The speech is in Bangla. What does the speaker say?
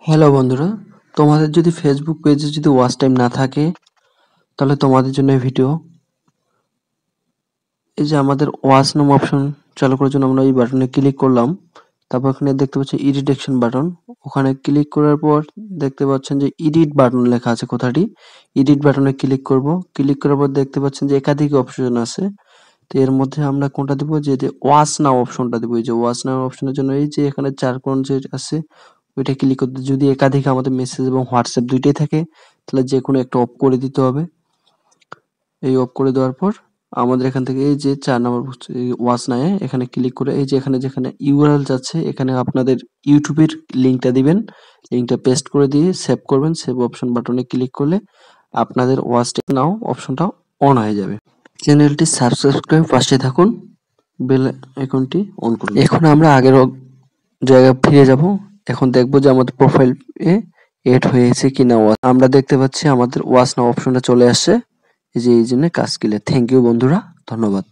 হ্যালো বন্ধুরা, তোমাদের যদি ফেসবুক পেজে যদি ওয়াচ টাইম না থাকে তাহলে তোমাদের জন্য এই ভিডিও। এই যে আমাদের ওয়াচ নাম অপশন চালু করার জন্য আমরা এই বাটনে ক্লিক করলাম। তারপর এখানে দেখতে পাচ্ছি এডিট অ্যাকশন বাটন, ওখানে ক্লিক করার পর দেখতে পাচ্ছেন যে এডিট বাটন লেখা আছে কথাটি। এডিট বাটনে ক্লিক করব। ক্লিক করার পর দেখতে পাচ্ছেন যে একাধিক অপশন আছে। তো এর মধ্যে আমরা কোনটা দিব, যে ওয়াচ নাও অপশনটা দিব। এই যে ওয়াচ নাও অপশনের জন্য এই যে এখানে চার কোণ যে আছে ওইটা ক্লিক করতে, যদি একাধিক আমাদের মেসেজ এবং হোয়াটসঅ্যাপ দুইটাই থাকে তাহলে যে কোনো একটা অফ করে দিতে হবে। এই অফ করে দেওয়ার পর আমাদের এখান থেকে এই যে 4 নম্বর ওয়াচ নাও এখানে ক্লিক করে এই যে এখানে যেখানে ইউআরএল যাচ্ছে এখানে আপনাদের ইউটিউবের লিংকটা দিবেন। লিংকটা পেস্ট করে দিয়ে সেভ করবেন। সেভ অপশন বাটনে ক্লিক করলে আপনাদের ওয়াচ নাও অপশনটা অন হয়ে যাবে। চ্যানেলটি সাবস্ক্রাইব করে পাশে থাকুন, বেল আইকনটি অন করুন। এখন আমরা আগের জায়গায় ফিরে যাব। এখন দেখবো যে আমাদের প্রোফাইল এ এড হয়েছে কিনা। আমরা দেখতে পাচ্ছি আমাদের ওয়াচ নাও অপশনটা চলে আসছে। এই যে এই জন্য কাজ ক্লিয়ার। থ্যাংক ইউ বন্ধুরা, ধন্যবাদ।